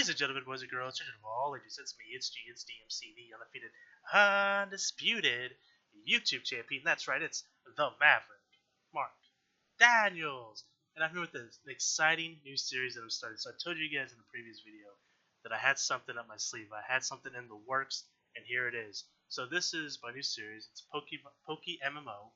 Ladies and gentlemen, boys and girls, children of all ages, it's me, it's DMC, the undefeated, undisputed YouTube champion. That's right, it's the Maverick, Mark Daniels. And I'm here with an exciting new series that I'm starting. So I told you guys in the previous video that I had something up my sleeve. I had something in the works, and here it is. So this is my new series. It's PokeMMO.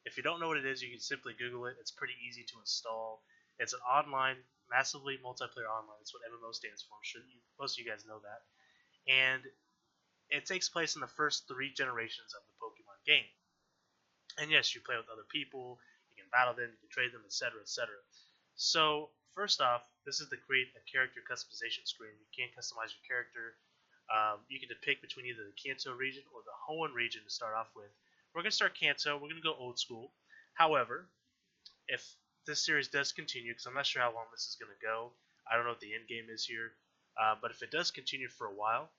If you don't know what it is, you can simply Google it. It's pretty easy to install. It's an online, massively multiplayer online. That's what MMO stands for. I'm sure most of you guys know that. And it takes place in the first 3 generations of the Pokemon game. And yes, you play with other people. You can battle them, you can trade them, etc., etc. So first off, this is to create a character customization screen. You can customize your character. You can pick between either the Kanto region or the Hoenn region to start off with. We're going to start Kanto. We're going to go old school. However, if this series does continue, because I'm not sure how long this is going to go. I don't know what the end game is here. But if it does continue for a while,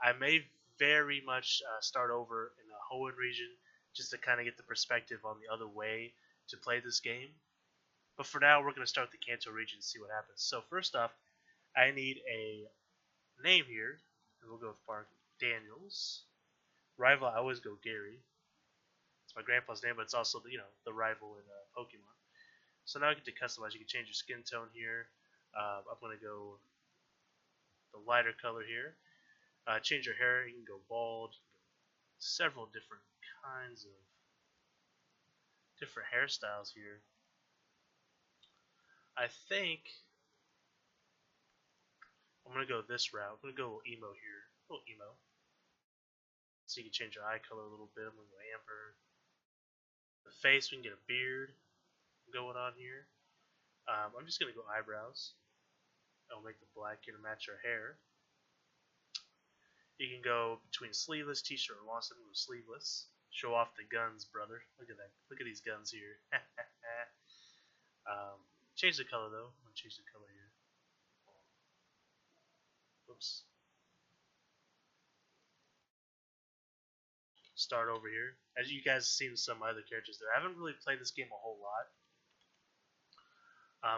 I may very much start over in the Hoenn region just to kind of get the perspective on the other way to play this game. But for now, we're going to start the Kanto region and see what happens. So first off, I need a name here. And we'll go with Mark Daniels. Rival, I always go Gary. It's my grandpa's name, but it's also the rival in Pokemon. So now I get to customize. You can change your skin tone here. I'm going to go the lighter color here. Change your hair. You can go bald. Several different kinds of different hairstyles here. I think I'm going to go this route. I'm going to go a little emo here. A little emo. So you can change your eye color a little bit. I'm going to go amber. The face, we can get a beard going on here. I'm just going to go eyebrows. I'll make the black here to match our hair. You can go between sleeveless t-shirt or long sleeve with sleeveless. Show off the guns, brother. Look at that. Look at these guns here. Change the color though. I'm going to change the color here. Oops. Start over here. As you guys have seen some other characters there, I haven't really played this game a whole lot.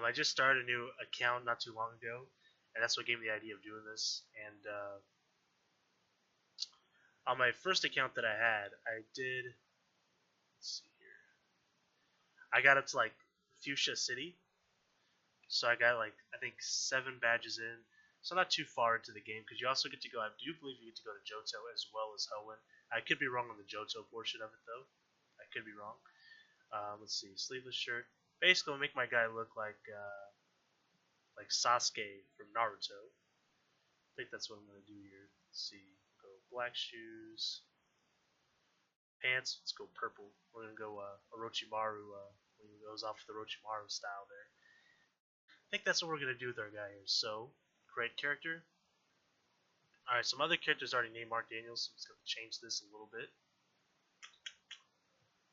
I just started a new account not too long ago, and that's what gave me the idea of doing this. And on my first account that I had, I did, let's see here, I got up to like Fuchsia City, so I got like I think 7 badges in, so not too far into the game, because you also get to go, I do believe you get to go to Johto as well as Hoenn. I could be wrong on the Johto portion of it though. I could be wrong. Let's see, sleeveless shirt. Basically, I'll make my guy look like Sasuke from Naruto. I think that's what I'm gonna do here. Let's see, go black shoes, pants. Let's go purple. We're gonna go Orochimaru. When he goes off the Orochimaru style there. I think that's what we're gonna do with our guy here. So, create character. Alright, some other characters already named Mark Daniels, so I'm just going to change this a little bit.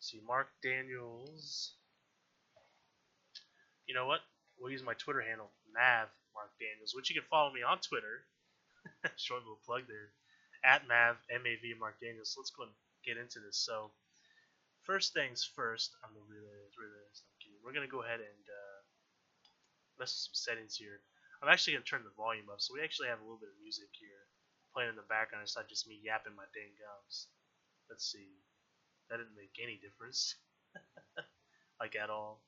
See, Mark Daniels. You know what? We'll use my Twitter handle, Mav Mark Daniels, which you can follow me on Twitter. Short little plug there. At Mav, M-A-V, Mark Daniels. So let's go and get into this. So, first things first, I'm going to realize. We're going to go ahead and mess with some settings here. I'm actually going to turn the volume up, so we actually have a little bit of music here playing in the background. It's not just me yapping my dang gums. Let's see. That didn't make any difference. Like at all.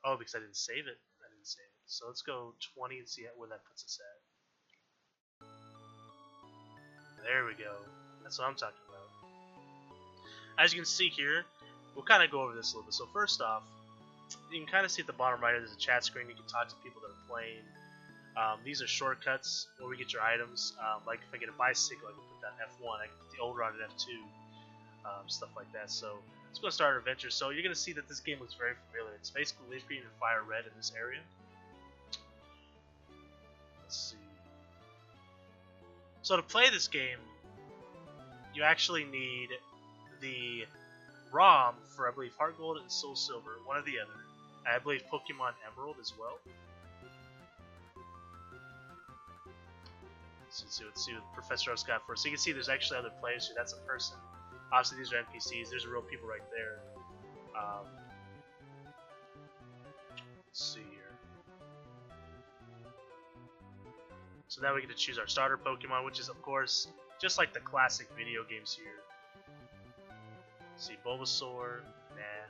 Oh, because I didn't save it. I didn't save it. So let's go 20 and see where that puts us at. There we go. That's what I'm talking about. As you can see here, we'll kind of go over this a little bit. So first off, you can kind of see at the bottom right, there's a chat screen. You can talk to people that are playing. These are shortcuts where we get your items. Like if I get a bicycle, I can put that F1. I can put the old rod at F2. Stuff like that. So let's go start our adventure. So you're going to see that this game looks very familiar. It's basically Leaf Green and Fire Red in this area. Let's see. So to play this game, you actually need the ROM for, I believe, Heart Gold and Soul Silver, one or the other. And I believe Pokemon Emerald as well. So let's see what Professor Oak's got for us. So you can see there's actually other players here. That's a person. Obviously, these are NPCs. There's real people right there. Let's see here. So now we get to choose our starter Pokemon, which is of course just like the classic video games here. See, Bulbasaur, nah.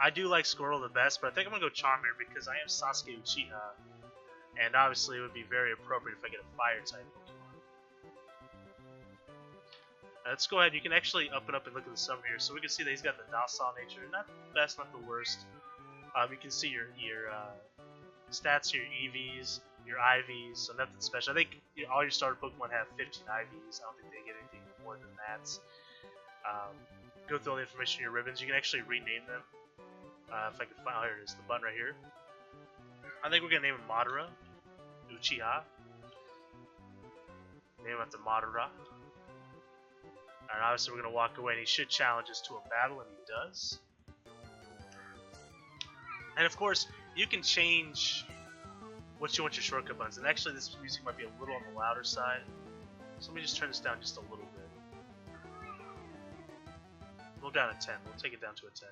I do like Squirtle the best, but I think I'm gonna go Charmander because I am Sasuke Uchiha, and obviously it would be very appropriate if I get a fire type Pokemon. Let's go ahead. You can actually up and look at the sum here, so we can see that he's got the docile nature. Not the best, not the worst. You can see your stats here, your EVs, your IVs, so nothing special. I think all your starter Pokemon have 15 IVs. I don't think they get anything more than that. Go through all the information in your ribbons. You can actually rename them. If I can find, oh, here it is, the button right here. I think we're gonna name him Madara, Uchiha. Name him after Madara. And obviously we're gonna walk away, and he should challenge us to a battle, and he does. And of course, you can change what you want your shortcut buttons. And actually, this music might be a little on the louder side, so let me just turn this down just a little bit. We'll go down to 10. We'll take it down to a 10.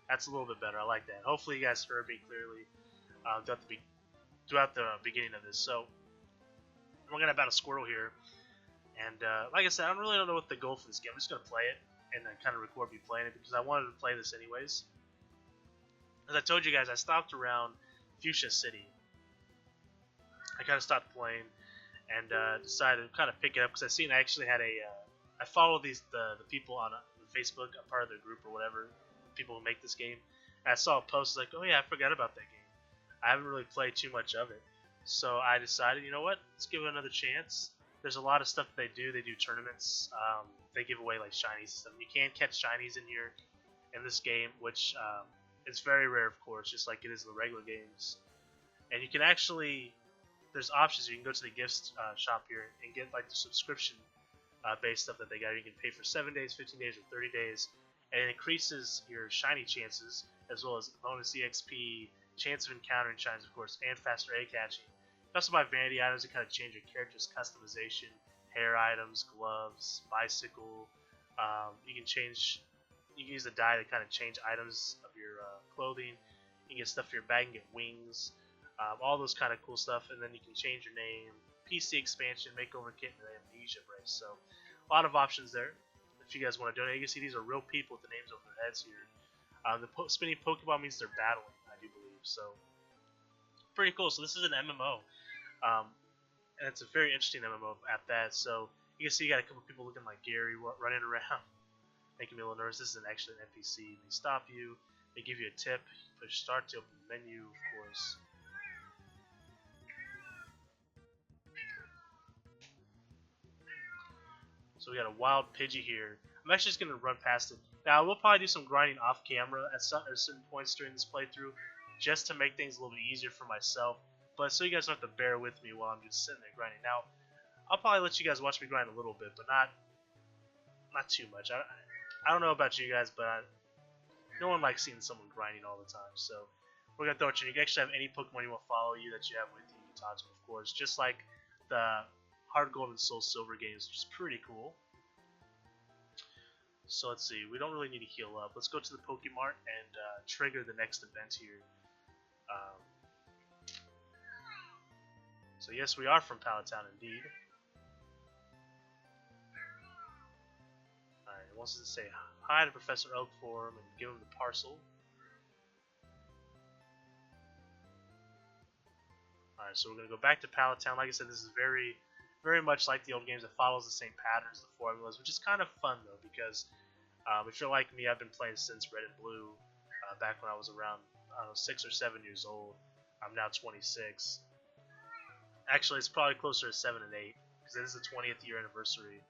That's a little bit better. I like that. Hopefully, you guys heard me clearly throughout the beginning of this. So we're gonna battle Squirtle here, and like I said, I really don't know what the goal for this game. I'm just gonna play it and then kind of record me playing it because I wanted to play this anyways. As I told you guys, I stopped around Fuchsia City. I kind of stopped playing and decided to kind of pick it up because I actually had I follow the people on Facebook. I'm part of their group or whatever, people who make this game. And I saw a post like, oh yeah, I forgot about that game. I haven't really played too much of it. So I decided, you know what, let's give it another chance. There's a lot of stuff that they do. They do tournaments. They give away like shinies and stuff. You can catch shinies in here in this game, which it's very rare, of course, just like it is in the regular games. And you can actually, there's options. You can go to the gift shop here and get like the subscription based stuff that they got. You can pay for 7 days, 15 days, or 30 days, and it increases your shiny chances as well as bonus EXP, chance of encountering shinies, of course, and faster egg catching. You can also buy vanity items to kind of change your character's customization, hair items, gloves, bicycle. You can use the dye to kind of change items of your clothing. You can get stuff for your bag and get wings, all those kind of cool stuff. And then you can change your name, PC expansion, makeover kit, and amnesia brace. So a lot of options there. If you guys want to donate, you can see these are real people with the names over their heads here. The spinning Pokeball means they're battling, I do believe. So pretty cool. So this is an MMO, and it's a very interesting MMO at that. So you can see you got a couple people looking like Gary running around, making me a little nervous. This isn't actually an NPC. They stop you. They give you a tip. Push start to open the menu, of course. So we got a wild Pidgey here. I'm actually just gonna run past it. Now we'll probably do some grinding off camera at certain points during this playthrough, just to make things a little bit easier for myself. But so you guys don't have to bear with me while I'm just sitting there grinding. Now I'll probably let you guys watch me grind a little bit, but not too much. I don't know about you guys, but no one likes seeing someone grinding all the time. So we're gonna throw it in. You can actually have any Pokemon you want to follow you that you have with you. You can talk to them, of course, just like the Hard Gold and Soul Silver games, which is pretty cool. So let's see, we don't really need to heal up. Let's go to the Pokemart and trigger the next event here. So yes, we are from Pallet Town indeed. Alright, it wants us to say hi to Professor Oak for him and give him the parcel. Alright, so we're going to go back to Pallet Town. Like I said, this is very much like the old games. It follows the same patterns, the formulas, which is kind of fun though, because if you're like me, I've been playing since Red and Blue, back when I was around, I don't know, 6 or 7 years old. I'm now 26. Actually, it's probably closer to 7 and 8, because it is the 20th year anniversary,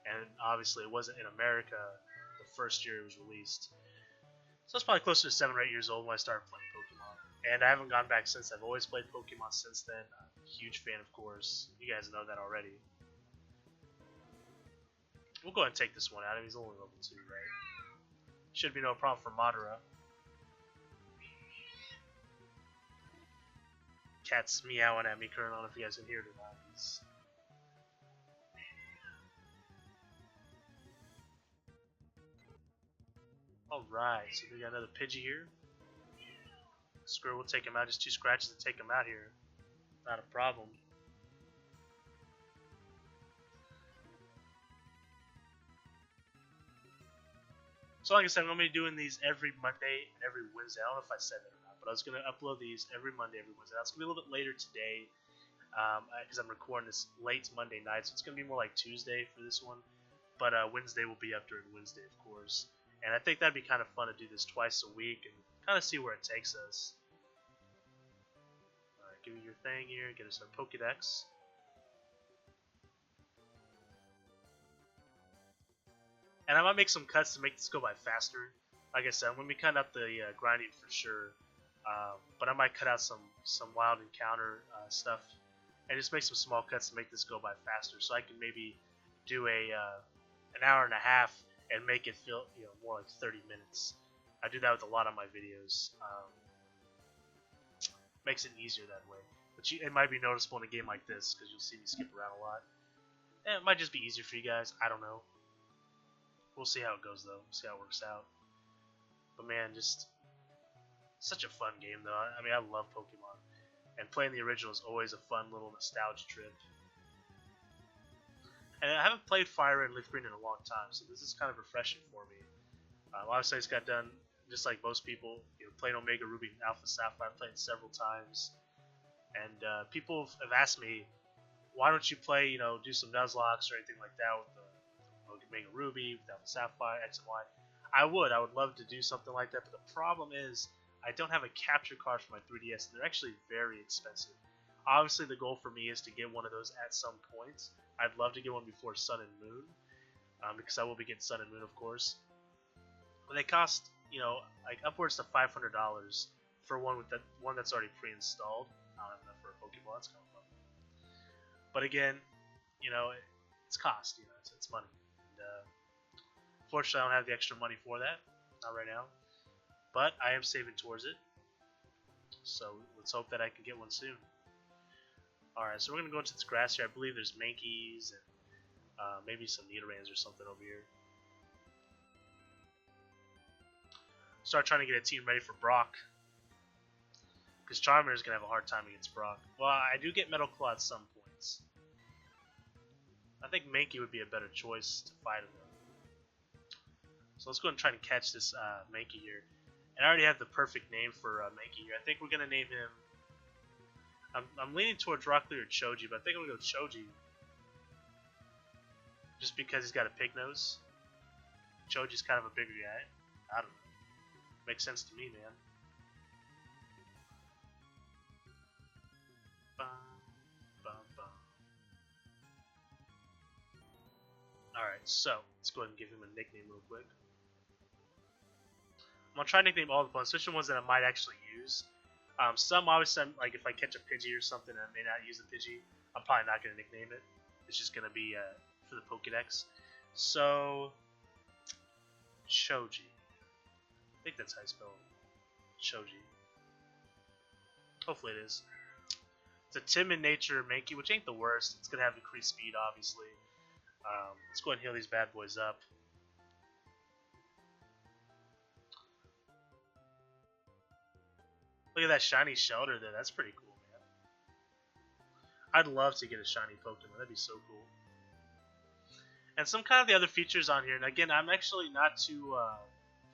and obviously it wasn't in America the first year it was released. So it's probably closer to 7 or 8 years old when I started playing Pokemon. And I haven't gone back since. I've always played Pokemon since then. I'm a huge fan, of course. You guys know that already. We'll go ahead and take this one out. He's only level 2, right? Should be no problem for Madara. Cat's meowing at me currently. I don't know if you guys can hear it or not. Alright, so we got another Pidgey here. Squirrel will take him out. Just 2 scratches to take him out here. Not a problem. So like I said, I'm going to be doing these every Monday and every Wednesday. I don't know if I said that or not, but I was going to upload these every Monday, every Wednesday. That's going to be a little bit later today because I'm recording this late Monday night, so it's going to be more like Tuesday for this one. But Wednesday will be up during Wednesday, of course. And I think that'd be kind of fun to do this twice a week and kind of see where it takes us. Alright, give me your thing here, get us our Pokedex. And I might make some cuts to make this go by faster. Like I said, I'm going to be cutting up the grinding for sure. But I might cut out some wild encounter stuff and just make some small cuts to make this go by faster. So I can maybe do an hour and a half and make it feel more like 30 minutes. I do that with a lot of my videos. Makes it easier that way. But it might be noticeable in a game like this because you'll see me skip around a lot. And it might just be easier for you guys. I don't know. We'll see how it goes though. We'll see how it works out. But man, just such a fun game though. I mean, I love Pokemon. And playing the original is always a fun little nostalgia trip. And I haven't played Fire Red and Leaf Green in a long time, so this is kind of refreshing for me. Obviously, I just got done, just like most people, playing Omega Ruby and Alpha Sapphire. I played it several times. And people have asked me, why don't you play, do some Nuzlocke or anything like that with the Omega Ruby, with Alpha Sapphire, X and Y. I would love to do something like that, but the problem is I don't have a capture card for my 3DS, and they're actually very expensive. Obviously, the goal for me is to get one of those at some point. I'd love to get one before Sun and Moon, because I will be getting Sun and Moon, of course. But they cost, like upwards to $500 for one that's already pre-installed. I don't have enough for a Pokeball. That's kind of fun. But again, it's cost. It's money. Fortunately, I don't have the extra money for that. Not right now. But I am saving towards it. So let's hope that I can get one soon. Alright, so we're going to go into this grass here. I believe there's Mankeys and maybe some Nidorans or something over here. Start trying to get a team ready for Brock. Because Charmander is going to have a hard time against Brock. Well, I do get Metal Claw at some points. I think Mankey would be a better choice to fight him though. So let's go and try to catch this Mankey here. And I already have the perfect name for Mankey here. I think we're going to name him... I'm leaning towards Rock Lee or Choji, but I think I'm going to go Choji. Just because he's got a pig nose. Choji's kind of a bigger guy. I don't know. Makes sense to me, man. Alright, so let's go ahead and give him a nickname real quick. I'm gonna try to nickname all the opponents, especially ones that I might actually use. Some obviously, like if I catch a Pidgey or something and I may not use the Pidgey, I'm probably not gonna nickname it. It's just gonna be for the Pokedex. So Choji. I think that's how you spell it. Choji. Hopefully it is. It's a timid nature Mankey, which ain't the worst. It's gonna have increased speed, obviously. Let's go ahead and heal these bad boys up. Look at that shiny Shelter there. That's pretty cool, man. I'd love to get a shiny Pokemon. That'd be so cool. And some kind of the other features on here. And again, I'm actually not too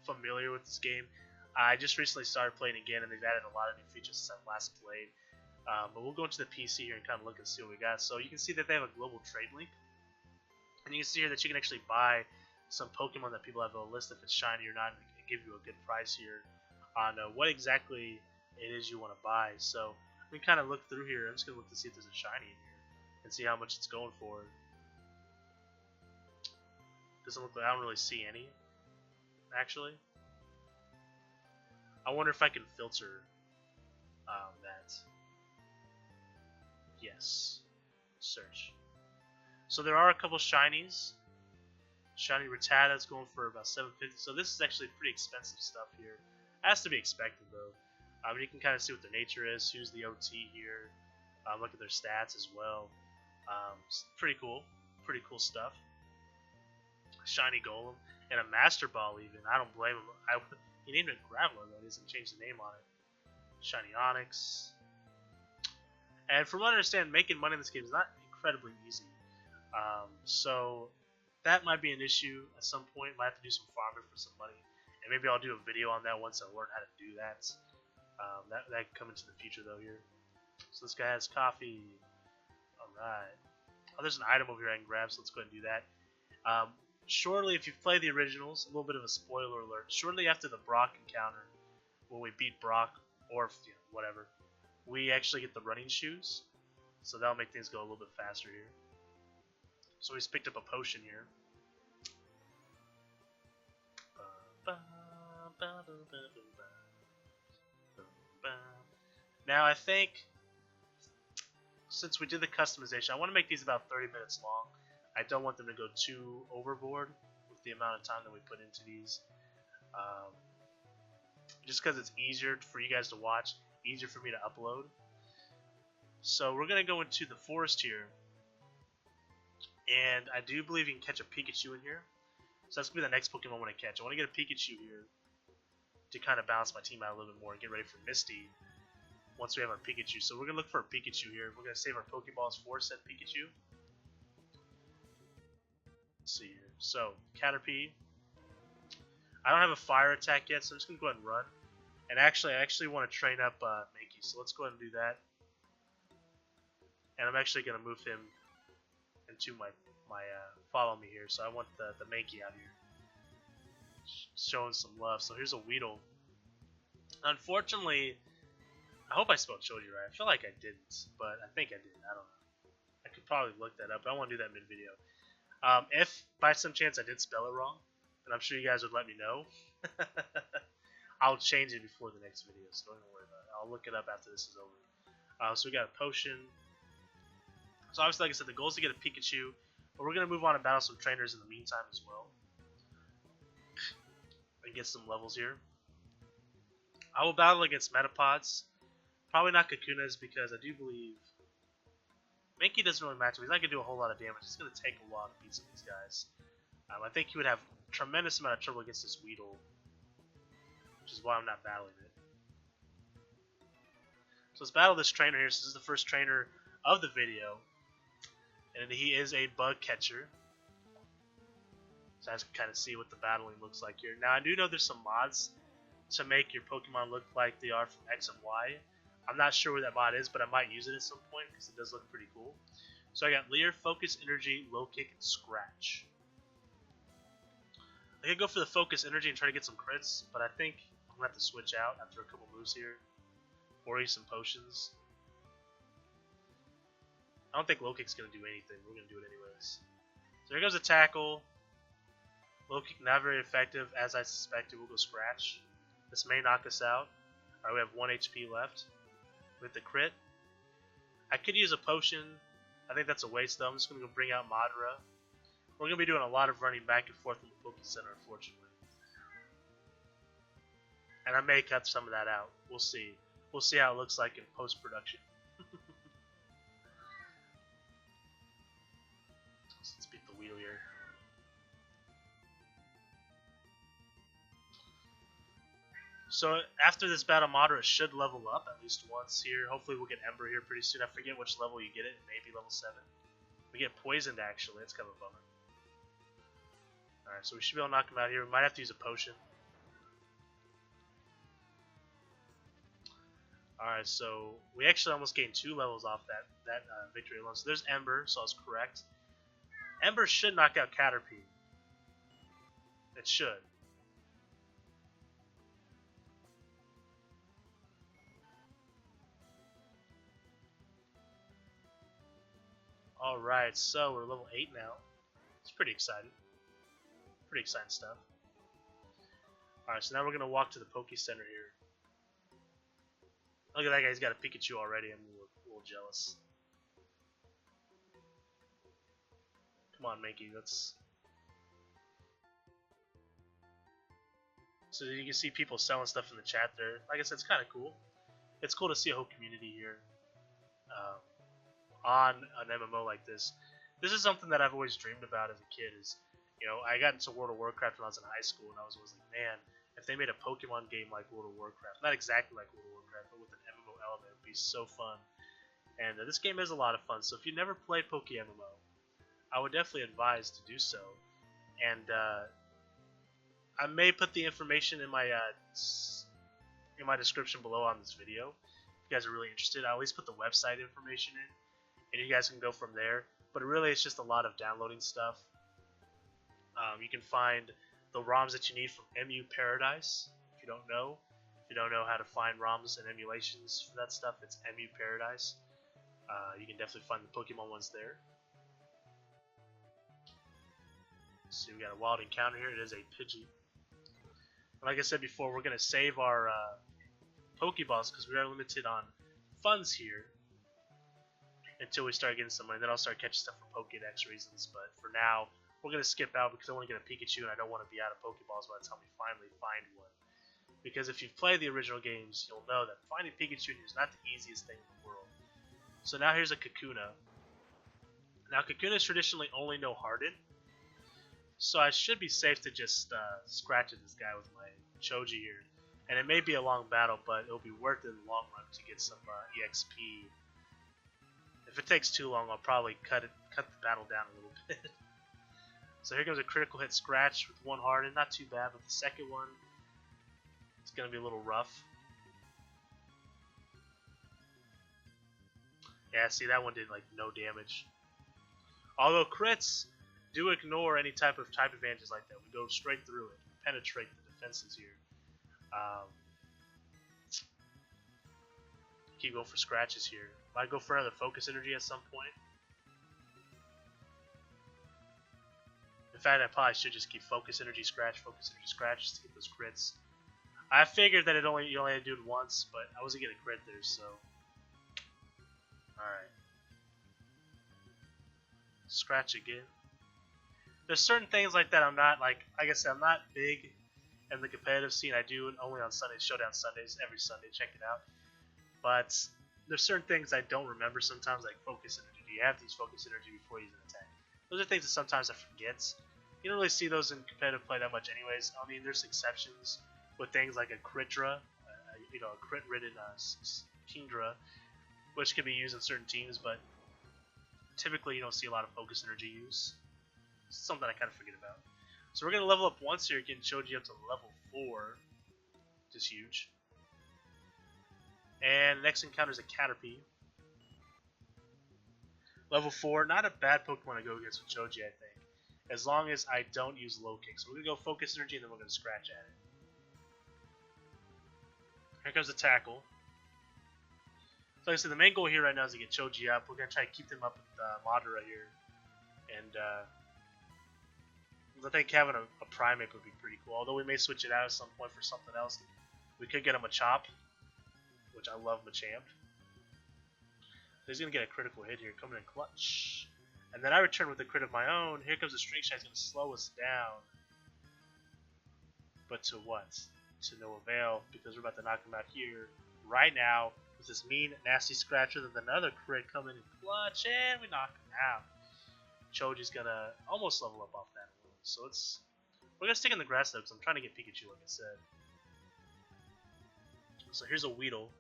familiar with this game. I just recently started playing again, and they've added a lot of new features since I last played. But we'll go into the PC here and kind of look and see what we got. So you can see that they have a global trade link. And you can see here that you can actually buy some Pokemon that people have on the list if it's shiny or not, and give you a good price here on what exactly it is you want to buy. So we can kind of look through here. I'm just going to look to see if there's a shiny in here and see how much it's going for. Doesn't look like I don't really see any, actually. I wonder if I can filter that. Yes. Search. So there are a couple shinies. Shiny Rattata's going for about $750. So this is actually pretty expensive stuff here. Has to be expected though. You can kind of see what their nature is. Here's the OT here. Look at their stats as well. Pretty cool. Pretty cool stuff. Shiny Golem and a Master Ball even. I don't blame him. He named it Graveler though. He doesn't change the name on it. Shiny Onyx. And from what I understand, making money in this game is not incredibly easy. So that might be an issue at some point. Might have to do some farming for some money, and maybe I'll do a video on that once I learn how to do that. That can come into the future though here. So this guy has coffee. All right. Oh, there's an item over here I can grab, so let's go ahead and do that. Shortly, if you've played the originals, a little bit of a spoiler alert. Shortly after the Brock encounter, when we beat Brock or whatever, we actually get the running shoes, so that'll make things go a little bit faster here. So we just picked up a potion here. Now I think, since we did the customization, I want to make these about 30 minutes long. I don't want them to go too overboard with the amount of time that we put into these. Just because it's easier for you guys to watch, easier for me to upload. So we're going to go into the forest here. And I do believe you can catch a Pikachu in here. So that's going to be the next Pokemon I want to catch. I want to get a Pikachu here to kind of balance my team out a little bit more and get ready for Misty once we have our Pikachu. So we're going to look for a Pikachu here. We're going to save our Pokeballs for said Pikachu. Let's see here. So, Caterpie. I don't have a fire attack yet, so I'm just going to go ahead and run. And actually, I actually want to train up Mankey, so let's go ahead and do that. And I'm actually going to move him into my follow me here. So I want the Mankey out here, showing some love. So here's a Weedle. Unfortunately, I hope I spelled Chody right. I feel like I didn't, but I think I did. I don't know. I could probably look that up, but I want to do that mid-video. If by some chance I did spell it wrong, and I'm sure you guys would let me know, I'll change it before the next video, so don't even worry about it. I'll look it up after this is over. So we got a potion. So obviously, like I said, the goal is to get a Pikachu, but we're going to move on and battle some trainers in the meantime as well. And get some levels here. I will battle against Metapods. Probably not Kakunas, because I do believe Mankey doesn't really match him. He's not going to do a whole lot of damage. It's going to take a while to beat some of these guys. I think he would have a tremendous amount of trouble against this Weedle, which is why I'm not battling it. So let's battle this trainer here. So this is the first trainer of the video, and he is a bug catcher. So I can kind of see what the battling looks like here. Now I do know there's some mods to make your Pokemon look like they are from X and Y. I'm not sure where that mod is, but I might use it at some point because it does look pretty cool. So I got Leer, Focus, Energy, Low Kick, and Scratch. I could go for the Focus Energy and try to get some crits, but I think I'm going to have to switch out after a couple moves here. Or use some potions. I don't think Low Kick's going to do anything. We're going to do it anyways. So here goes a Tackle. Low Kick not very effective, as I suspected. We'll go Scratch. This may knock us out. Alright, we have 1 HP left. With the crit. I could use a potion. I think that's a waste though. I'm just going to go bring out Madara. We're going to be doing a lot of running back and forth in the Poke Center, unfortunately. And I may cut some of that out. We'll see. We'll see how it looks like in post-production. Let's beat the Weedle here. So after this battle, Madara should level up at least once here. Hopefully we'll get Ember here pretty soon. I forget which level you get it. Maybe level 7. We get poisoned actually. That's kind of a bummer. Alright, so we should be able to knock him out here. We might have to use a potion. Alright, so we actually almost gained 2 levels off that victory alone. So there's Ember, so I was correct. Ember should knock out Caterpie. It should. Alright, so we're level 8 now. It's pretty exciting. Pretty exciting stuff. Alright, so now we're going to walk to the Poke Center here. Look at that guy, he's got a Pikachu already. I'm a little jealous. Come on, Mankey, let's... So you can see people selling stuff in the chat there. Like I said, it's kind of cool. It's cool to see a whole community here. On an MMO like this. This is something that I've always dreamed about as a kid. Is, you know, I got into World of Warcraft when I was in high school, and I was always like, man, if they made a Pokemon game like World of Warcraft, not exactly like World of Warcraft, but with an MMO element, it would be so fun. And this game is a lot of fun. So if you never played PokeMMO, I would definitely advise to do so. And I may put the information in my description below on this video. If you guys are really interested, I always put the website information in, and you guys can go from there. But really, it's just a lot of downloading stuff. You can find the ROMs that you need from MU Paradise. If you don't know how to find ROMs and emulations for that stuff, it's MU Paradise. You can definitely find the Pokemon ones there. So we got a wild encounter here. It is a Pidgey. Like I said before, we're going to save our Pokeballs because we are limited on funds here until we start getting some money. Then I'll start catching stuff for Pokédex reasons. But for now, we're going to skip out because I want to get a Pikachu and I don't want to be out of Pokeballs by the time we finally find one. Because if you've played the original games, you'll know that finding Pikachu is not the easiest thing in the world. So now here's a Kakuna. Now Kakunas traditionally only know Harden. So I should be safe to just scratch at this guy with my Choji here. And it may be a long battle, but it'll be worth it in the long run to get some EXP. If it takes too long, I'll probably cut the battle down a little bit. So here goes a critical hit scratch with one Harden. Not too bad, but the second one, it's going to be a little rough. Yeah, see, that one did like no damage. Although crits do ignore any type advantages like that. We go straight through it, penetrate the defenses here. Keep going for scratches here. Might go for another focus energy at some point. In fact, I probably should just keep focus energy scratch just to get those crits. I figured that you only had to do it once, but I wasn't getting a crit there, so. Alright. Scratch again. There's certain things like that I'm not, like I said, I'm not big in the competitive scene. I do it only on Sundays, Showdown Sundays, every Sunday, check it out. But there's certain things I don't remember sometimes, like focus energy. Do you have to use focus energy before you use an attack? Those are things that sometimes I forget. You don't really see those in competitive play that much anyways. I mean, there's exceptions with things like a Critdra, a crit-ridden Kingdra, which can be used in certain teams, but typically you don't see a lot of focus energy use. It's something I kind of forget about. So we're going to level up once here, getting Choji up to level 4, which is huge. And the next encounter is a Caterpie. Level 4, not a bad Pokemon to go against with Choji, I think. As long as I don't use low kick. So we're going to go focus energy and then we're going to scratch at it. Here comes the tackle. So like I said, the main goal here right now is to get Choji up. We're going to try to keep them up with Madara here. And I think having a Primate would be pretty cool. Although we may switch it out at some point for something else. We could get him a Chop, which I love Machamp. He's going to get a critical hit here, coming in clutch. And then I return with a crit of my own. Here comes the String Shot. He's going to slow us down. But to what? To no avail, because we're about to knock him out here right now with this mean, nasty scratcher. Then another crit coming in clutch, and we knock him out. Choji's going to almost level up off that one. So we're going to stick in the grass though, because I'm trying to get Pikachu, like I said. So here's a Weedle.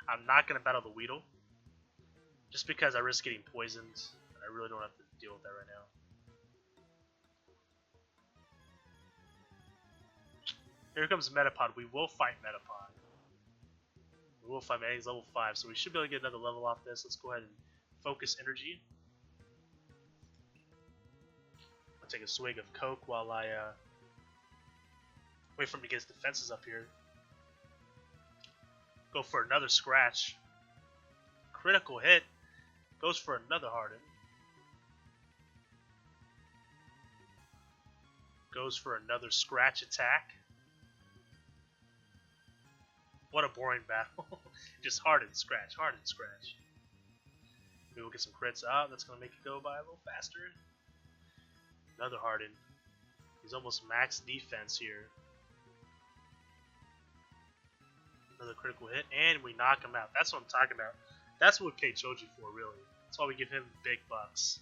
I'm not going to battle the Weedle, just because I risk getting poisoned, and I really don't have to deal with that right now. Here comes Metapod. We will fight Metapod. We will fight Metapod. He's level 5, so we should be able to get another level off this. Let's go ahead and focus energy. I'll take a swig of Coke while I wait for him to get his defenses up here. Go for another scratch. Critical hit. Goes for another Harden. Goes for another scratch attack. What a boring battle. Just Harden, scratch, Harden, scratch. Maybe we'll get some crits out. That's going to make it go by a little faster. Another Harden. He's almost max defense here. Another critical hit, and we knock him out. That's what I'm talking about. That's what we pay Choji for, really. That's why we give him big bucks.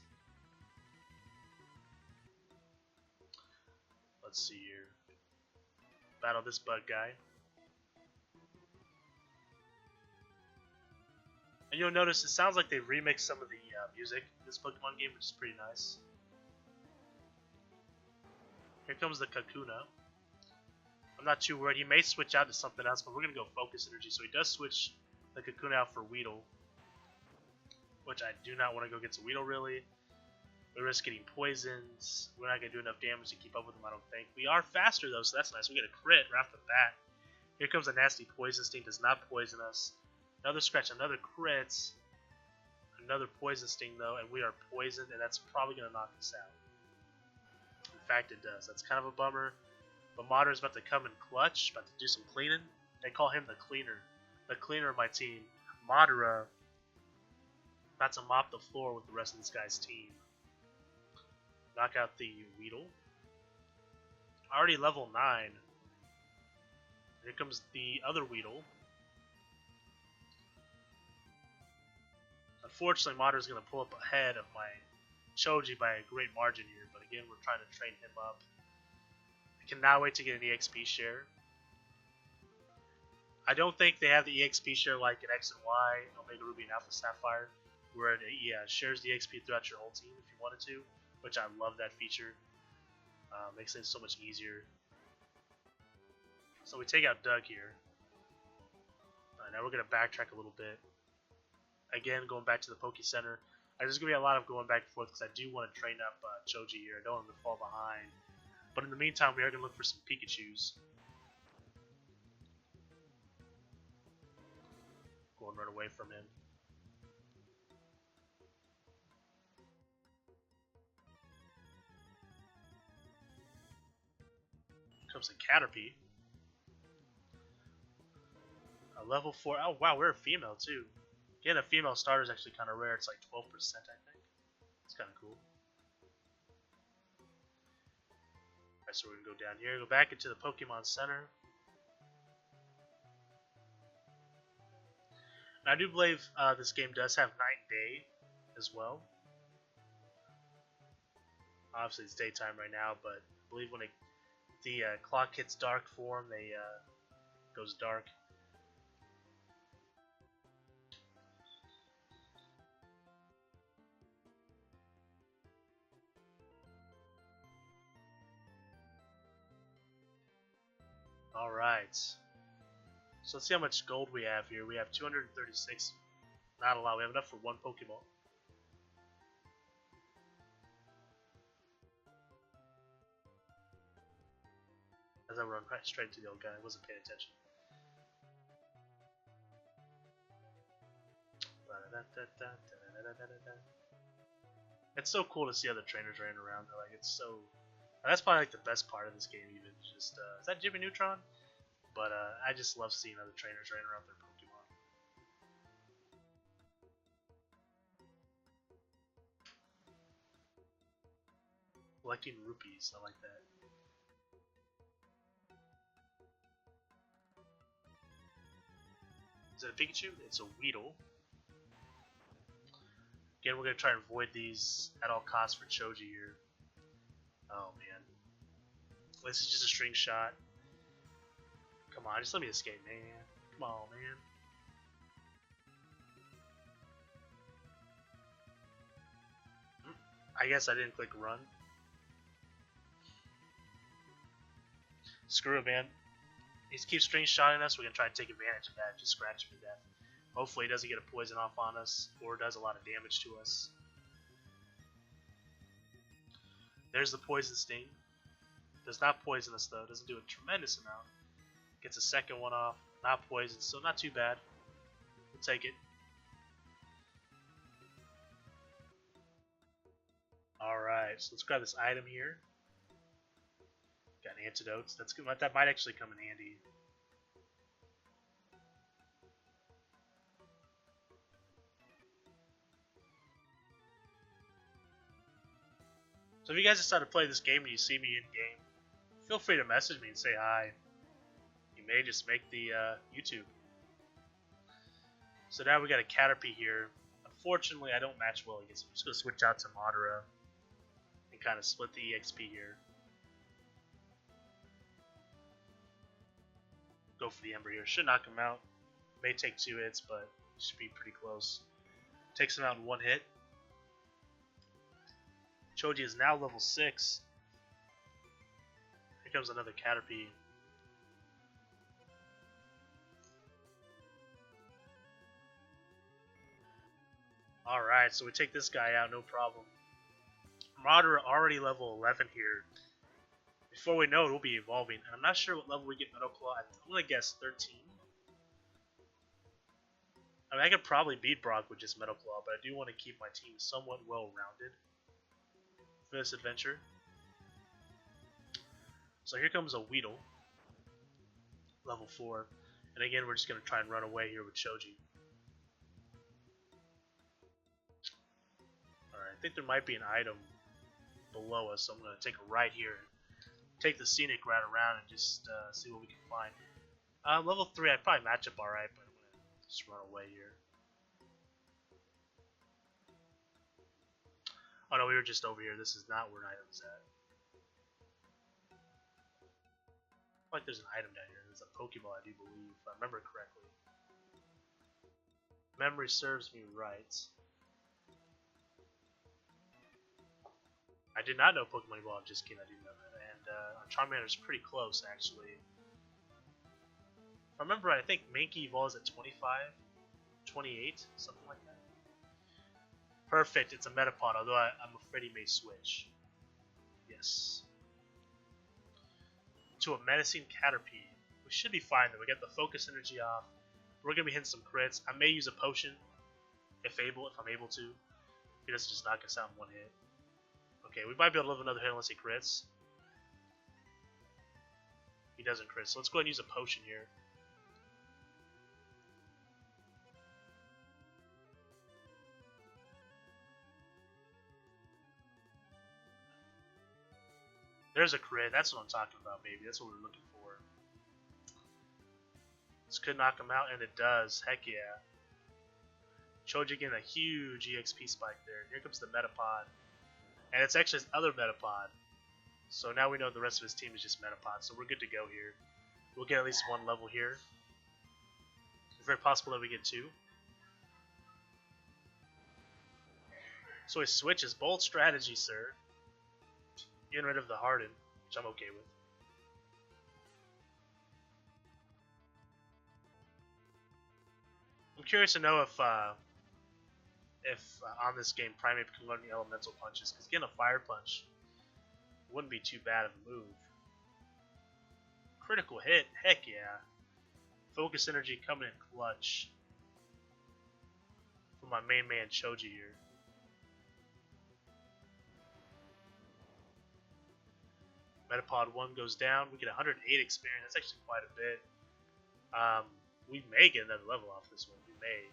Let's see here. Battle this bug guy. And you'll notice it sounds like they remixed some of the music in this Pokemon game, which is pretty nice. Here comes the Kakuna. I'm not too worried. He may switch out to something else, but we're going to go Focus Energy. So he does switch the Kakuna out for Weedle, which I do not want to go against a Weedle, really. We risk getting poisons. We're not going to do enough damage to keep up with him, I don't think. We are faster, though, so that's nice. We get a crit right off the bat. Here comes a nasty Poison Sting. Does not poison us. Another scratch, another crit. Another Poison Sting, though, and we are poisoned, and that's probably going to knock us out. In fact, it does. That's kind of a bummer. But Madara is about to come in clutch, about to do some cleaning. They call him the cleaner. The cleaner of my team. Madara about to mop the floor with the rest of this guy's team. Knock out the Weedle. Already level 9. Here comes the other Weedle. Unfortunately, Madara's going to pull up ahead of my Choji by a great margin here. But again, we're trying to train him up. I cannot wait to get an EXP share. I don't think they have the EXP share like in X and Y, Omega Ruby and Alpha Sapphire, where it shares the EXP throughout your whole team if you wanted to, which I love that feature. Makes it so much easier. So we take out Doug here. Now we're going to backtrack a little bit. Again, going back to the Poke Center. There's going to be a lot of going back and forth because I do want to train up Choji here. I don't want him to fall behind. But in the meantime, we are going to look for some Pikachus. Going right away from him. Here comes a Caterpie. A level 4. Oh, wow, we're a female, too. Getting a female starter is actually kind of rare. It's like 12%, I think. It's kind of cool. Alright, so we're going to go down here. Go back into the Pokemon Center. And I do believe this game does have night and day as well. Obviously, it's daytime right now, but I believe when the clock hits dark for them, they goes dark. Alright. So let's see how much gold we have here. We have 236. Not a lot. We have enough for one Pokemon. As I run right straight to the old guy, I wasn't paying attention. It's so cool to see other trainers running around. Like, it's so. That's probably like the best part of this game. Even just is that Jimmy Neutron? But I just love seeing other trainers running around their Pokemon. Collecting rupees, I like that. Is it a Pikachu? It's a Weedle. Again, we're going to try and avoid these at all costs for Choji here. Oh man. This is just a string shot. Come on, just let me escape, man. Come on, man. I guess I didn't click run. Screw it, man. He keeps string shotting us. We're going to try and take advantage of that. Just scratch him to death. Hopefully he doesn't get a poison off on us or does a lot of damage to us. There's the Poison Sting. Does not poison us though. Doesn't do a tremendous amount. Gets a second one off. Not poison, so not too bad. We'll take it. Alright, so let's grab this item here. Got antidotes. That's good. That might actually come in handy. So if you guys decide to play this game and you see me in game, feel free to message me and say hi. You may just make the YouTube. So now we got a Caterpie here. Unfortunately, I don't match well against him. I'm just going to switch out to Madara and kind of split the EXP here. Go for the Ember here. Should knock him out. May take 2 hits, but Should be pretty close. Takes him out in one hit. Choji is now level 6. Here comes another Caterpie. Alright, so we take this guy out, no problem. Marauder already level 11 here. Before we know it, we'll be evolving. And I'm not sure what level we get Metal Claw at. I'm going to guess 13. I mean, I could probably beat Brock with just Metal Claw, but I do want to keep my team somewhat well-rounded for this adventure. So here comes a Weedle, level 4. And again, we're just going to try and run away here with Choji. Alright, I think there might be an item below us, so I'm going to take a right here. Take the scenic route around and just see what we can find. Level 3, I'd probably match up alright, but I'm going to just run away here. Oh no, we were just over here. This is not where an item's at. Like there's an item down here. There's a Pokeball, I do believe, if I remember correctly. Memory serves me right. I did not know Pokemon Evolve just came. I do know that, and our Charmander's pretty close actually. If I remember right, I think Mankey evolves at 25, 28, something like that. Perfect. It's a Metapod, although I'm afraid he may switch. Yes. To a menacing Caterpie. We should be fine though. We get the focus energy off. We're gonna be hitting some crits. I may use a potion if I'm able to. He doesn't just knock us out in one hit. Okay, we might be able to live another hit unless he crits. He doesn't crit, so let's go ahead and use a potion here. There's a crit. That's what I'm talking about, baby. That's what we're looking for. This could knock him out, and it does. Heck yeah. Choji getting a huge EXP spike there. Here comes the Metapod. And it's actually his other Metapod. So now we know the rest of his team is just Metapod. So we're good to go here. We'll get at least one level here. It's very possible that we get 2. So he switches. Bold strategy, sir. Getting rid of the Harden, which I'm okay with. I'm curious to know if on this game Primeape can learn the elemental punches, because getting a fire punch wouldn't be too bad of a move. Critical hit, heck yeah. Focus energy coming in clutch for my main man Choji here. Metapod 1 goes down. We get 108 experience. That's actually quite a bit. We may get another level off this one. We may.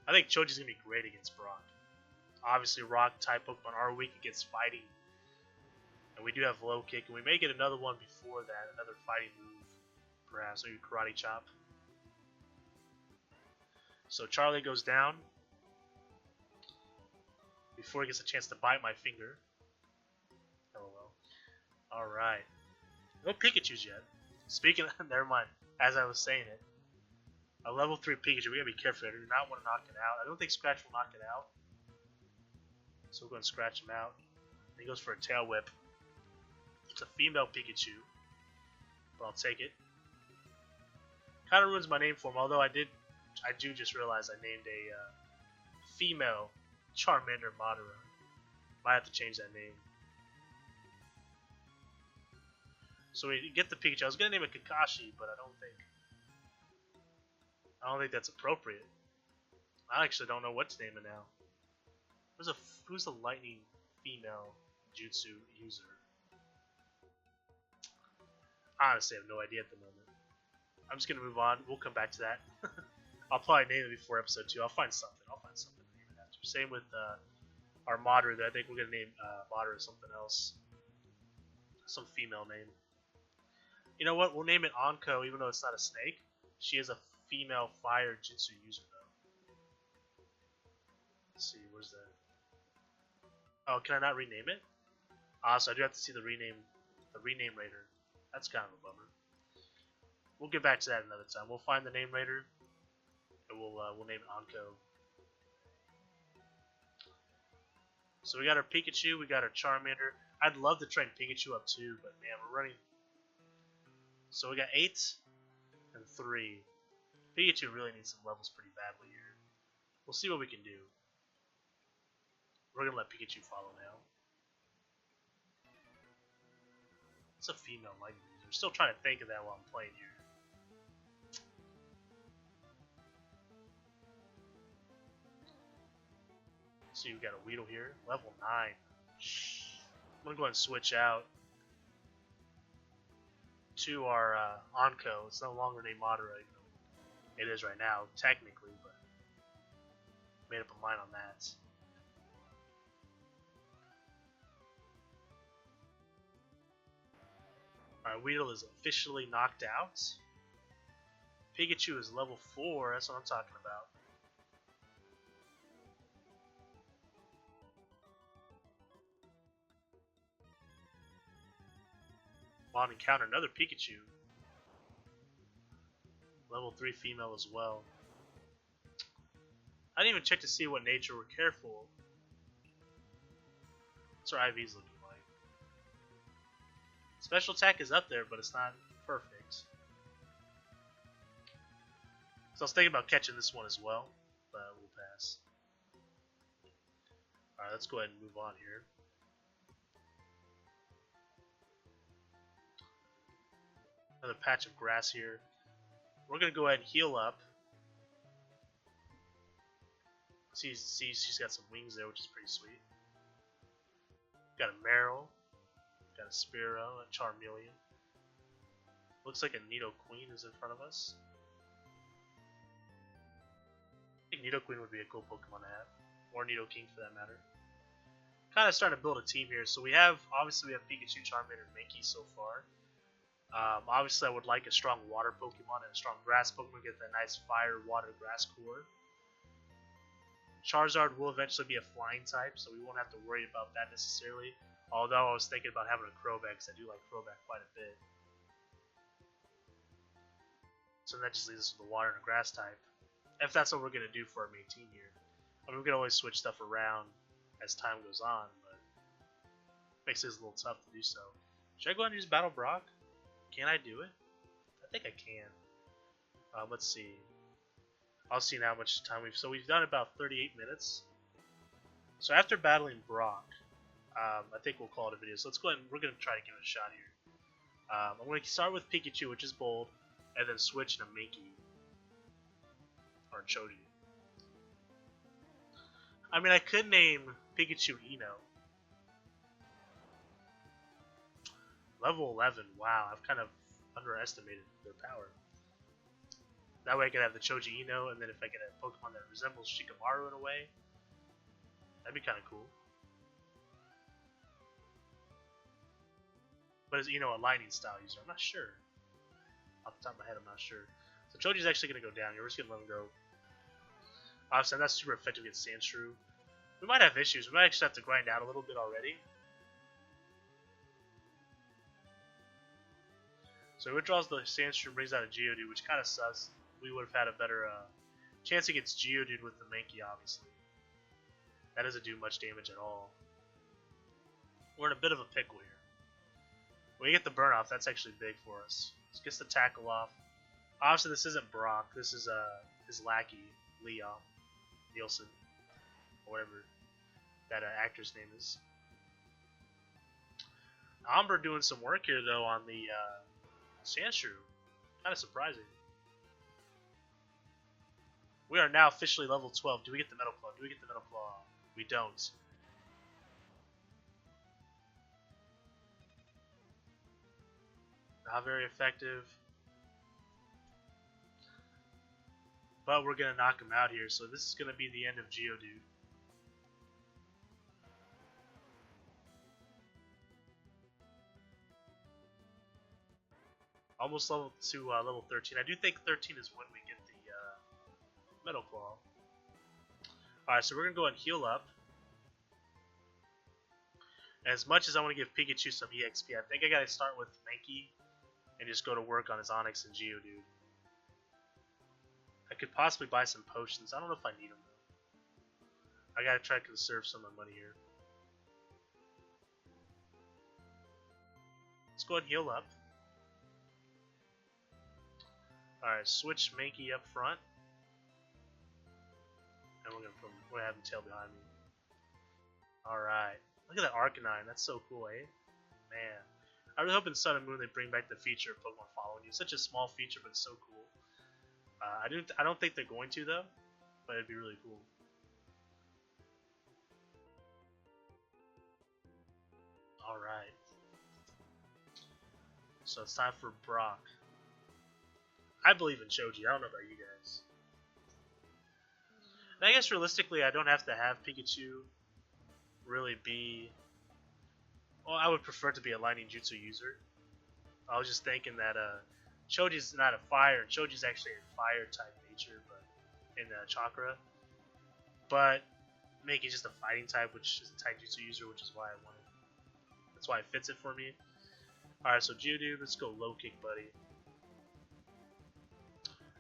I think Choji's going to be great against Brock. Obviously, Rock-type Pokemon are weak against fighting. And we do have Low Kick. And we may get another one before that. Another fighting move. Perhaps. Maybe Karate Chop. So Charlie goes down. Before he gets a chance to bite my finger. LOL. Alright. No Pikachus yet. Speaking of, never mind. As I was saying it. A level 3 Pikachu, we gotta be careful. I do not want to knock it out. I don't think Scratch will knock it out. So we're going to scratch him out. And he goes for a Tail Whip. It's a female Pikachu. But I'll take it. Kind of ruins my name for him, although I do just realize I named a female Charmander Madara. Might have to change that name. So we get the Pikachu. I was gonna name it Kakashi, but I don't think that's appropriate. I actually don't know what to name it now. Who's the lightning female jutsu user? Honestly, I have no idea at the moment. I'm just gonna move on. We'll come back to that. I'll probably name it before episode 2. I'll find something to name it after. Same with our Madara there. I think we're gonna name Madara something else. Some female name. You know what? We'll name it Anko, even though it's not a snake. She is a female fire jutsu user, though. Let's see, where's that? Oh, can I not rename it? So I do have to see the rename rater. That's kind of a bummer. We'll get back to that another time. We'll find the name later, and we'll name it Anko. So we got our Pikachu, we got our Charmander. I'd love to train Pikachu up too, but man, we're running. So we got 8 and 3. Pikachu really needs some levels pretty badly here. We'll see what we can do. We're gonna let Pikachu follow now. It's a female lightning user. I'm still trying to think of that while I'm playing here. So you've got a Weedle here, level 9. I'm gonna go ahead and switch out to our Anko. It's no longer named Madara. It is right now, technically, but made up a mind on that. Alright, Weedle is officially knocked out. Pikachu is level 4, that's what I'm talking about. Want to encounter another Pikachu. Level 3 female as well. I didn't even check to see what nature we're careful. What's our IVs looking like? Special attack is up there, but it's not perfect. So I was thinking about catching this one as well, but we'll pass. Alright, let's go ahead and move on here. Another patch of grass here. We're going to go ahead and heal up. See, she's got some wings there, which is pretty sweet. Got a Meryl. Got a Spearow, a Charmeleon. Looks like a Nidoqueen is in front of us. I think Nidoqueen would be a cool Pokemon to have. Or Nidoking for that matter. Kind of starting to build a team here. So we have, obviously we have Pikachu, Charmander, and Mankey so far. Obviously, I would like a strong water Pokemon and a strong grass Pokemon to get that nice fire, water, grass core. Charizard will eventually be a flying type, so we won't have to worry about that necessarily. Although I was thinking about having a Crobat, because I do like Crobat quite a bit. So that just leaves us with the water and a grass type. If that's what we're going to do for our main team here. I mean, we can always switch stuff around as time goes on, but it makes it a little tough to do so. Should I go ahead and use Battle Brock? Can I do it? I think I can. Let's see. I'll see how much time we've... So we've done about 38 minutes. So after battling Brock, I think we'll call it a video. So let's go ahead and we're going to try to give it a shot here. I'm going to start with Pikachu, which is bold, and then switch to Mankey. Or Choji. I mean, I could name Pikachu Eno. Level 11, wow, I've kind of underestimated their power. That way I could have the Choji Eno, and then if I get a Pokemon that resembles Shikamaru in a way, that'd be kind of cool. But is Eno a lightning style user? I'm not sure. Off the top of my head, I'm not sure. So Choji's actually going to go down here. We're just going to let him go. Obviously, I'm not super effective against Sandshrew. We might have issues. We might actually have to grind out a little bit already. So he withdraws the Sandshrew, brings out a Geodude, which kind of sucks. We would have had a better chance against Geodude with the Mankey, obviously. That doesn't do much damage at all. We're in a bit of a pickle here. When you get the burn off, that's actually big for us. So gets the tackle off. Obviously, this isn't Brock. This is his lackey, Leon Nielsen, or whatever that actor's name is. Amber doing some work here, though, on the Sandshrew. Kind of surprising. We are now officially level 12. Do we get the Metal Claw? Do we get the Metal Claw? We don't. Not very effective. But we're going to knock him out here. So this is going to be the end of Geodude. Almost level to level 13. I do think 13 is when we get the Metal Claw. Alright, so we're going to go and heal up. As much as I want to give Pikachu some EXP, I think I got to start with Mankey. and just go to work on his Onyx and Geodude. I could possibly buy some potions. I don't know if I need them though. I gotta try to conserve some of my money here. Let's go ahead and heal up. Alright, switch Mankey up front. And we're gonna have him tail behind me. Alright. Look at that Arcanine. That's so cool, eh? Man. I really hope in Sun and Moon they bring back the feature of Pokemon following you. It's such a small feature, but it's so cool. I don't think they're going to though, but it'd be really cool. All right. So it's time for Brock. I believe in Choji. I don't know about you guys. And I guess realistically, I don't have to have Pikachu really be. Well, I would prefer to be a Lightning Jutsu user. I was just thinking that Choji's not a fire, and Choji's actually a fire type nature, but in Chakra. But Mankey's just a fighting type, which is a Taijutsu user, which is why I wanted. That's why it fits it for me. Alright, so Geodude, let's go low kick, buddy.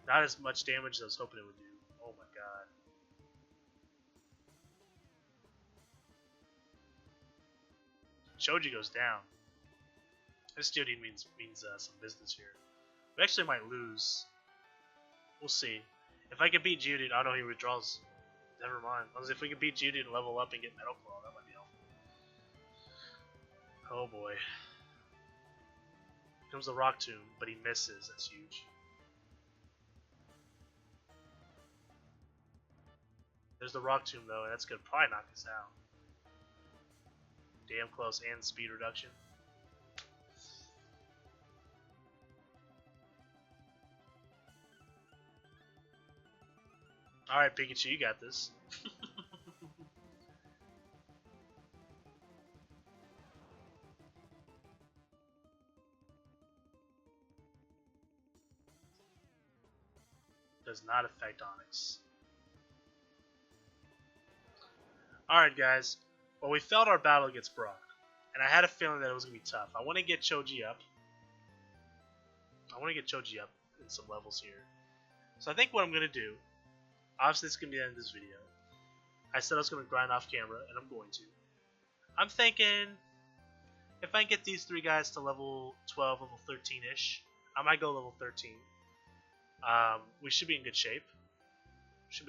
Not as much damage as I was hoping it would do. Oh my god. Choji goes down. This Geodude means some business here. We actually might lose. We'll see. If I can beat Geodude, oh no, he withdraws. Never mind. If we can beat Geodude and level up and get Metal Claw, that might be helpful. Oh boy. Here comes the Rock Tomb, but he misses. That's huge. There's the Rock Tomb though, and that's gonna probably knock us out. Damn close, and speed reduction. Alright, Pikachu, you got this. Does not affect Onyx. Alright, guys. Well, we failed our battle against Brock. And I had a feeling that it was going to be tough. I want to get Choji up. In some levels here. So I think what I'm going to do, obviously this is going to be the end of this video. I said I was going to grind off camera, and I'm going to. I'm thinking, if I can get these three guys to level 12, level 13-ish, I might go level 13. We should be in good shape. So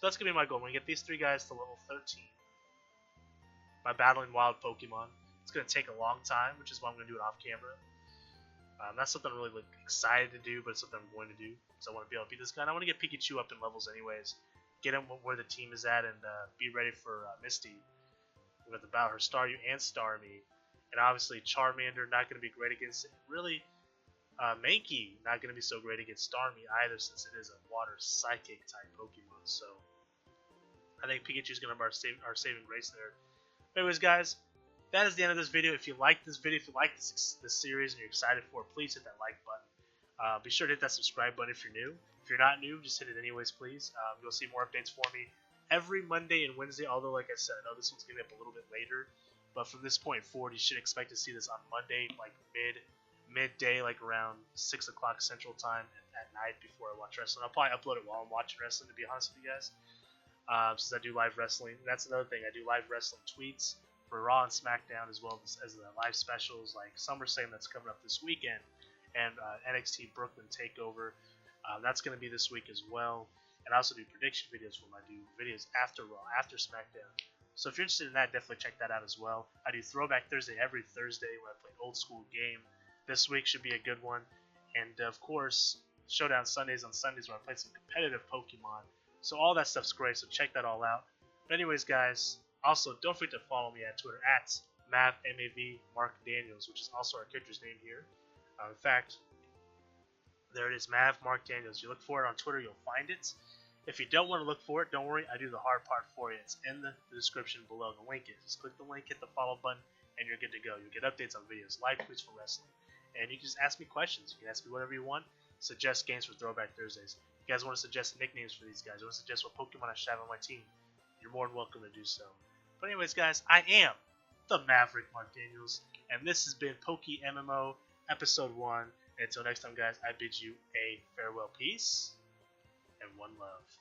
that's going to be my goal. I'm going to get these three guys to level 13 by battling wild Pokemon. It's going to take a long time, which is why I'm going to do it off camera. That's something I'm really excited to do, but it's something I'm going to do. So I want to be able to beat this guy. And I want to get Pikachu up in levels anyways. Get him where the team is at and be ready for Misty. We're going to battle her Staryu and Starmie. And obviously Charmander not going to be great against it. Really, Mankey not going to be so great against Starmie either, since it is a water psychic type Pokemon. So I think Pikachu is going to be our saving grace there. Anyways, guys, that is the end of this video. If you like this video, if you like this series and you're excited for it, please hit that like button. Be sure to hit that subscribe button if you're new. If you're not new, just hit it anyways, please. You'll see more updates for me every Monday and Wednesday, although, like I said, I know this one's going to be up a little bit later. But from this point forward, you should expect to see this on Monday, like midday, like around 6 o'clock Central Time at night before I watch wrestling. I'll probably upload it while I'm watching wrestling, to be honest with you guys. Since I do live wrestling. That's another thing. I do live wrestling tweets for Raw and SmackDown, as well as the live specials like SummerSlam that's coming up this weekend, and NXT Brooklyn Takeover. That's going to be this week as well. And I also do prediction videos when I do videos after Raw, after SmackDown. So if you're interested in that, definitely check that out as well. I do Throwback Thursday every Thursday where I play an old school game. This week should be a good one. And of course, Showdown Sundays on Sundays where I play some competitive Pokemon. So all that stuff's great, so check that all out. But anyways, guys, also don't forget to follow me at Twitter at MAV Mark Daniels, which is also our character's name here. In fact, there it is, Mav Mark Daniels. You look for it on Twitter, you'll find it. If you don't want to look for it, don't worry, I do the hard part for you. It's in the description below. The link is. Just click the link, hit the follow button, and you're good to go. You'll get updates on videos, live tweets for wrestling. And you can just ask me questions. You can ask me whatever you want. Suggest games for Throwback Thursdays. If you guys want to suggest nicknames for these guys, or want to suggest what Pokemon I should have on my team, you're more than welcome to do so. But anyways, guys, I am the Maverick Mark Daniels, and this has been PokeMMO, episode 1. And until next time, guys, I bid you a farewell, peace, and one love.